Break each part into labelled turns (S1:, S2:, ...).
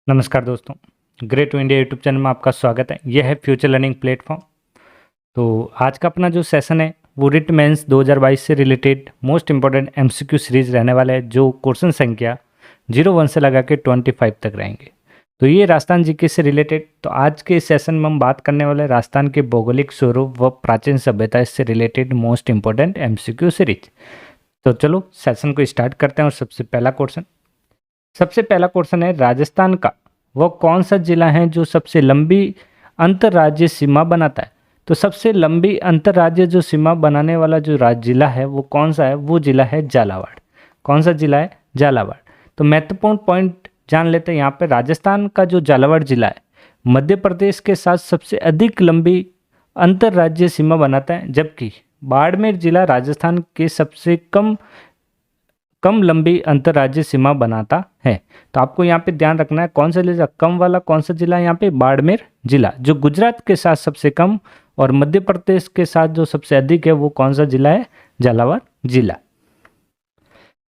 S1: नमस्कार दोस्तों, great to India YouTube channel में आपका स्वागत है। यह है फ्यूचर लर्निंग प्लेटफॉर्म। तो आज का अपना जो सेशन है वो रिट मेंस 2022 से related most important MCQ series रहने वाला है, जो क्वेश्चन संख्या 01 से लगा के 25 तक रहेंगे। तो ये राजस्थान जीके से रिलेटेड। तो आज के इस सेशन में हम बात करने वाले राजस्थान के भौगोलिक स्वरूप व प्राचीन सभ्यता से related most important MCQ series. तो चलो सेशन को स्टार्ट करते हैं। और सबसे पहला क्वेश्चन है, राजस्थान का वो कौन सा जिला है जो सबसे लंबी अंतर्राज्यीय सीमा बनाता है। तो सबसे लंबी अंतर्राज्यीय जो सीमा बनाने वाला जो जिला है वो कौन सा है, वो जिला है झालावाड़। कौन सा जिला है? झालावाड़। तो महत्वपूर्ण पॉइंट जान लेते हैं यहाँ पे। राजस्थान का जो झालावाड़ जिला है मध्य प्रदेश के साथ सबसे अधिक लंबी अंतर्राज्यीय सीमा बनाता है, जबकि बाड़मेर जिला राजस्थान के सबसे कम लंबी अंतर्राज्यीय सीमा बनाता है। तो आपको यहाँ पे ध्यान रखना है कौन सा जिला कम वाला, कौन सा जिला है यहाँ पे? बाड़मेर जिला। जो गुजरात के साथ सबसे कम और मध्य प्रदेश के साथ जो सबसे अधिक है वो कौन सा जिला है? झालावाड़ जिला।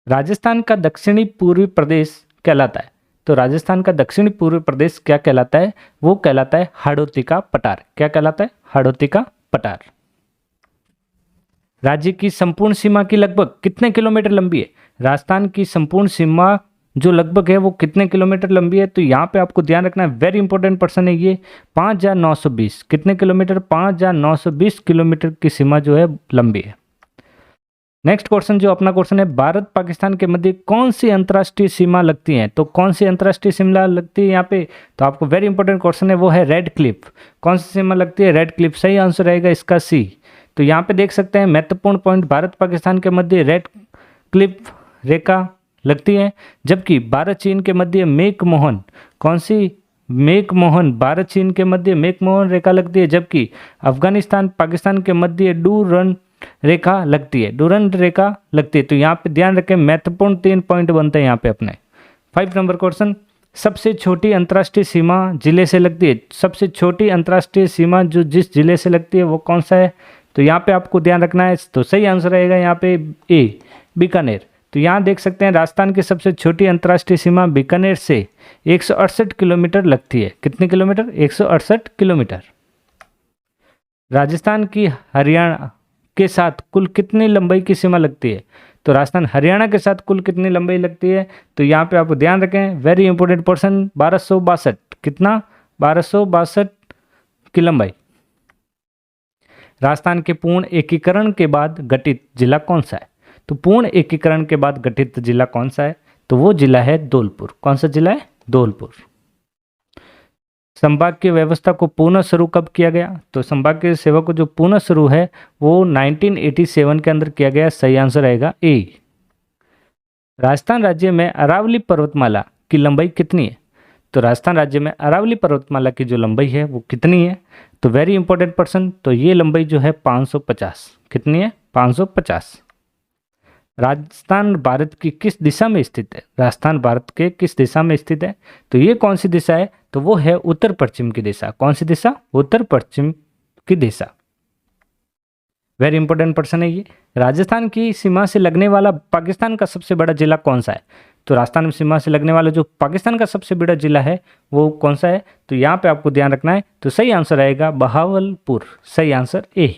S1: राजस्थान का दक्षिणी पूर्वी प्रदेश कहलाता है। तो राजस्थान का दक्षिणी पूर्वी प्रदेश क्या कहलाता है? वो कहलाता है हाड़ौती का पठार। क्या कहलाता है? हाड़ौती का पठार। राज्य की संपूर्ण सीमा की लगभग कितने किलोमीटर लंबी है? राजस्थान की संपूर्ण सीमा जो लगभग है वो कितने किलोमीटर लंबी है? तो यहाँ पे आपको ध्यान रखना है, वेरी इंपॉर्टेंट पर्सन है ये। 5,920 कितने किलोमीटर? 5,920 किलोमीटर की सीमा जो है लंबी है। नेक्स्ट क्वेश्चन जो अपना क्वेश्चन है, भारत पाकिस्तान के मध्य कौन सी अंतर्राष्ट्रीय सीमा लगती है? तो कौन सी अंतर्राष्ट्रीय सीमा लगती है यहाँ पे? तो आपको वेरी इंपॉर्टेंट क्वेश्चन है, वो है रेड क्लिफ। कौन सी सीमा लगती है? Red Cliff. सही आंसर रहेगा इसका सी। तो यहाँ पे देख सकते हैं महत्वपूर्ण पॉइंट, भारत पाकिस्तान के मध्य रेड क्लिफ रेखा लगती है, जबकि भारत चीन के मध्य मेकमोहन, कौन सी? मेकमोहन। भारत चीन के मध्य मेकमोहन रेखा लगती है, जबकि अफगानिस्तान पाकिस्तान के मध्य डूरन रेखा लगती है। डूरन रेखा लगती है। तो यहाँ पे ध्यान रखें, महत्वपूर्ण 3 पॉइंट बनते हैं यहाँ पे अपने। 5 नंबर क्वेश्चन, सबसे छोटी अंतर्राष्ट्रीय सीमा जिले से लगती है। सबसे छोटी अंतर्राष्ट्रीय सीमा जो जिस जिले से लगती है वो कौन सा है? तो यहाँ पे आपको ध्यान रखना है। तो सही आंसर रहेगा यहाँ पे ए, बीकानेर। तो यहाँ देख सकते हैं राजस्थान की सबसे छोटी अंतर्राष्ट्रीय सीमा बीकानेर से 168 किलोमीटर लगती है। कितने किलोमीटर? 168 किलोमीटर। राजस्थान की हरियाणा के साथ कुल कितनी लंबाई की सीमा लगती है? तो राजस्थान हरियाणा के साथ कुल कितनी लंबाई लगती है? तो यहाँ पे आपको ध्यान रखें, वेरी इंपॉर्टेंट पर्सन, 1262। कितना? 1262 की लंबाई। राजस्थान के पूर्ण एकीकरण के बाद गठित जिला कौन सा है? तो पूर्ण एकीकरण के बाद गठित जिला कौन सा है? तो वो जिला है धौलपुर। कौन सा जिला है? धौलपुर। संभाग की व्यवस्था को पुनः शुरू कब किया गया? तो संभाग की सेवा को जो पुनः शुरू है वो 1987 के अंदर किया गया। सही आंसर रहेगा ए। राजस्थान राज्य में अरावली पर्वतमाला की लंबाई कितनी है? तो राजस्थान राज्य में अरावली पर्वतमाला की जो लंबाई है वो कितनी है? तो वेरी इंपॉर्टेंट पर्सन, तो ये लंबाई जो है 550। कितनी है? 550। राजस्थान भारत की किस दिशा में स्थित है? राजस्थान भारत के किस दिशा में स्थित है? तो ये कौन सी दिशा है? तो वो है उत्तर पश्चिम की दिशा। कौन सी दिशा? उत्तर पश्चिम की दिशा। वेरी इंपॉर्टेंट पर्सन है ये। राजस्थान की सीमा से लगने वाला पाकिस्तान का सबसे बड़ा जिला कौन सा है? तो राजस्थान सीमा से लगने वाला जो पाकिस्तान का सबसे बड़ा जिला है वो कौन सा है? तो यहाँ पे आपको ध्यान रखना है। तो सही आंसर आएगा बहावलपुर। सही आंसर ए।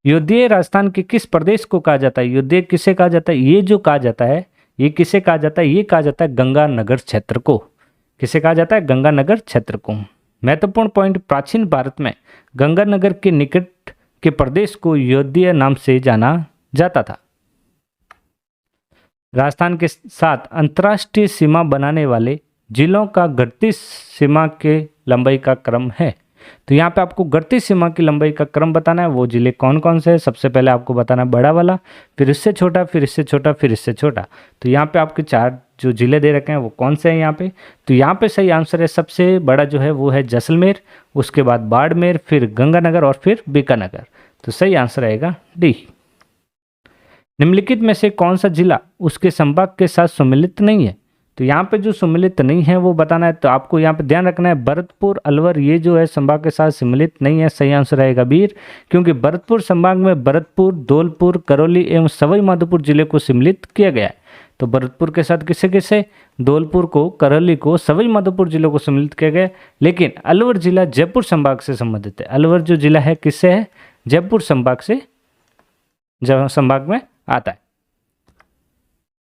S1: युद्धीय राजस्थान के किस प्रदेश को कहा जाता है? युद्धीय किसे कहा जाता है? ये जो कहा जाता है ये किसे कहा जाता है? ये कहा जाता है गंगानगर क्षेत्र को। किसे कहा जाता है? गंगानगर क्षेत्र को। महत्वपूर्ण पॉइंट, प्राचीन भारत में गंगानगर के निकट के प्रदेश को युद्धीय नाम से जाना जाता था। राजस्थान के साथ अंतर्राष्ट्रीय सीमा बनाने वाले जिलों का घटती सीमा के लंबाई का क्रम है। तो यहाँ पे आपको घटती सीमा की लंबाई का क्रम बताना है। वो जिले कौन कौन से हैं? सबसे पहले आपको बताना है बड़ा वाला, फिर इससे छोटा, फिर इससे छोटा, फिर इससे छोटा। तो यहाँ पे आपके 4 जो जिले दे रखे हैं वो कौन से हैं यहाँ पे? तो यहाँ पे सही आंसर है, सबसे बड़ा जो है वो है जैसलमेर, उसके बाद बाड़मेर, फिर गंगानगर और फिर बीकानेर। तो सही आंसर आएगा डी। निम्नलिखित में से कौन सा जिला उसके संभाग के साथ सम्मिलित नहीं है? तो यहाँ पे जो सम्मिलित नहीं है वो बताना है। तो आपको यहाँ पे ध्यान रखना है, भरतपुर, अलवर ये जो है संभाग के साथ सम्मिलित नहीं है। सही आंसर रहेगा बीर, क्योंकि भरतपुर संभाग में भरतपुर, धौलपुर, करौली एवं सवाई माधोपुर जिले को सम्मिलित किया गया है। तो भरतपुर के साथ किसे किसे, धौलपुर को, करौली को, सवाई माधोपुर जिलों को सम्मिलित किया गया। लेकिन अलवर जिला जयपुर संभाग से संबंधित है। अलवर जो जिला है किससे है, जयपुर संभाग से, संभाग में आता है।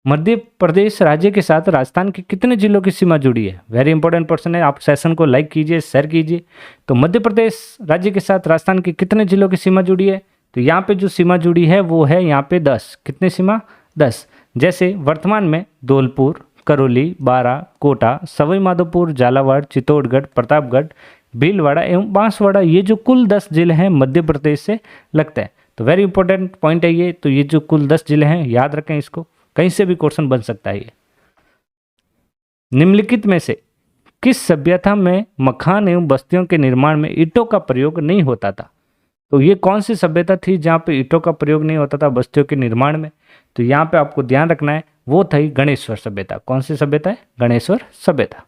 S1: मध्य प्रदेश राज्य के साथ राजस्थान के कितने जिलों की सीमा जुड़ी है, वेरी इंपॉर्टेंट क्वेश्चन है। आप सेशन को लाइक कीजिए, शेयर कीजिए। तो मध्य प्रदेश राज्य के साथ राजस्थान के कितने जिलों की सीमा जुड़ी है, तो यहाँ पे जो सीमा जुड़ी है वो है यहाँ पे 10। कितनी सीमा, 10। जैसे वर्तमान में धौलपुर, करौली, बारां, कोटा, सवाई माधोपुर, झालावाड़, चित्तौड़गढ़, प्रतापगढ़, भीलवाड़ा एवं बांसवाड़ा, ये जो कुल 10 जिले हैं मध्य प्रदेश से लगते हैं। तो वेरी इंपॉर्टेंट पॉइंट है ये। तो ये जो कुल 10 जिले हैं, याद रखें इसको, कहीं से भी क्वेश्चन बन सकता है ये। निम्नलिखित में से किस सभ्यता में मकान एवं बस्तियों के निर्माण में ईंटों का प्रयोग नहीं होता था। तो ये कौन सी सभ्यता थी जहाँ पे ईंटों का प्रयोग नहीं होता था बस्तियों के निर्माण में, तो यहाँ पे आपको ध्यान रखना है वो थी गणेश्वर सभ्यता। कौन सी सभ्यता है, गणेश्वर सभ्यता।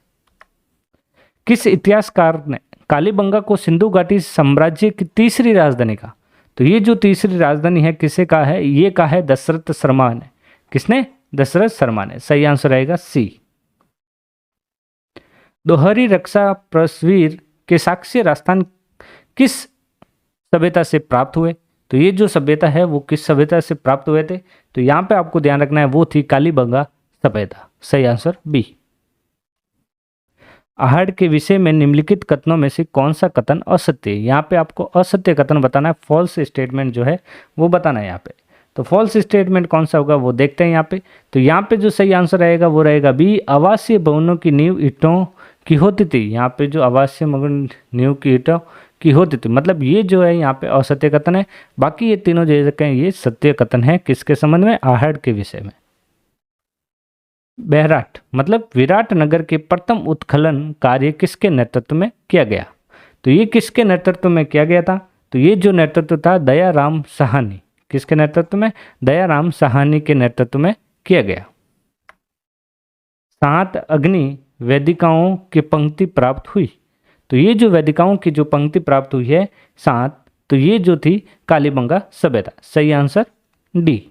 S1: किस इतिहासकार ने कालीबंगा को सिंधु घाटी साम्राज्य की तीसरी राजधानी कहा, तो ये जो तीसरी राजधानी है किसे कहा है, ये कहा है दशरथ शर्मा ने। किसने, दशरथ शर्मा ने। सही आंसर आएगा सी। दोहरी रक्षा प्रस्वीर के साक्ष्य राजस्थान किस सभ्यता से प्राप्त हुए, तो ये जो सभ्यता है वो किस सभ्यता से प्राप्त हुए थे, तो यहाँ पे आपको ध्यान रखना है वो थी कालीबंगा सभ्यता। सही आंसर बी। आहड़ के विषय में निम्नलिखित कथनों में से कौन सा कथन असत्य है, यहाँ पे आपको असत्य कथन बताना है, फॉल्स स्टेटमेंट जो है वो बताना है यहाँ पे। तो फॉल्स स्टेटमेंट कौन सा होगा वो देखते हैं यहाँ पे। तो यहाँ पे जो सही आंसर रहेगा वो रहेगा बी, आवासीय भवनों की नींव ईंटों की होती थी। यहाँ पे जो आवासीय नींव की ईंटों की होती थी, मतलब ये जो है यहाँ पे असत्य कथन है। बाकी ये तीनों जो है ये सत्य कथन है। किसके संबंध में, आहड़ के विषय में। बैराट मतलब विराट नगर के प्रथम उत्खनन कार्य किसके नेतृत्व में किया गया, तो ये किसके नेतृत्व में किया गया था, तो ये जो नेतृत्व था दयाराम साहनी। किसके नेतृत्व में, दयाराम साहनी के नेतृत्व में किया गया। 7 अग्नि वेदिकाओं की पंक्ति प्राप्त हुई, तो ये जो वेदिकाओं की जो पंक्ति प्राप्त हुई है 7, तो ये जो थी कालीबंगा सभ्यता। सही आंसर डी।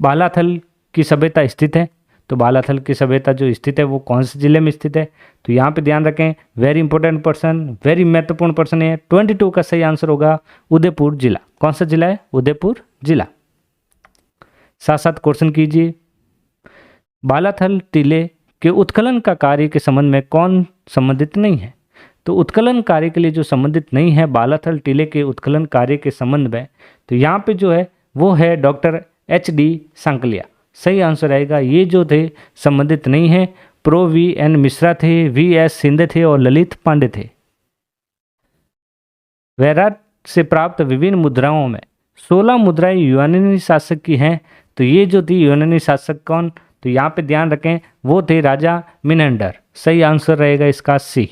S1: बालाथल की सभ्यता स्थित है, तो बालाथल की सभ्यता जो स्थित है वो कौन से जिले में स्थित है, तो यहाँ पे ध्यान रखें, वेरी इंपॉर्टेंट पर्सन, वेरी महत्वपूर्ण पर्सन है। 22 का सही आंसर होगा उदयपुर जिला। कौन सा जिला है, उदयपुर जिला। साथ साथ क्वेश्चन कीजिए, बालाथल टीले के उत्खनन का कार्य के संबंध में कौन संबंधित नहीं है, तो उत्खनन कार्य के लिए जो संबंधित नहीं है बालाथल टीले के उत्खनन कार्य के संबंध में, तो यहाँ पे जो है वो है डॉक्टर HD सांकलिया। सही आंसर आएगा। ये जो थे संबंधित नहीं है, प्रो VN मिश्रा थे, VS सिंधे थे और ललित पांडे थे। वैराट से प्राप्त विभिन्न मुद्राओं में 16 मुद्राएं यूनानी शासक की हैं, तो ये जो थी यूनानी शासक कौन, तो यहाँ पे ध्यान रखें वो थे राजा मिनेंडर। सही आंसर रहेगा इसका सी।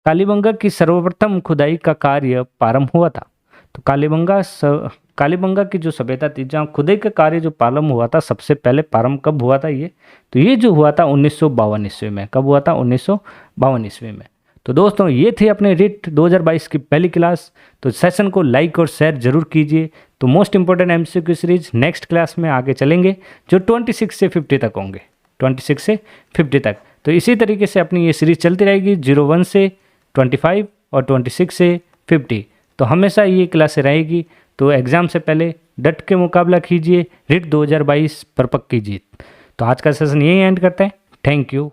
S1: कालीबंगा की सर्वप्रथम खुदाई का कार्य प्रारंभ हुआ था, तो कालीबंगा की जो सभ्यता थी जहाँ खुदाई का कार्य जो प्रारंभ हुआ था, सबसे पहले प्रारंभ कब हुआ था ये, तो ये जो हुआ था 1952 ईस्वी में। कब हुआ था, 1952 ईस्वी में। तो दोस्तों ये थी अपने रिट 2022 की पहली क्लास। तो सेशन को लाइक और शेयर जरूर कीजिए। तो most important MCQ series next class में आगे चलेंगे जो 26 से 50 तक होंगे, 26 से 50 तक। तो इसी तरीके से अपनी ये सीरीज चलती रहेगी 01 से 25 और 26 से 50। तो हमेशा ये क्लासें रहेगी। तो एग्ज़ाम से पहले डट के मुकाबला कीजिए, रिट 2022 पर पक्की जीत। तो आज का सेशन यही एंड करते हैं। Thank you.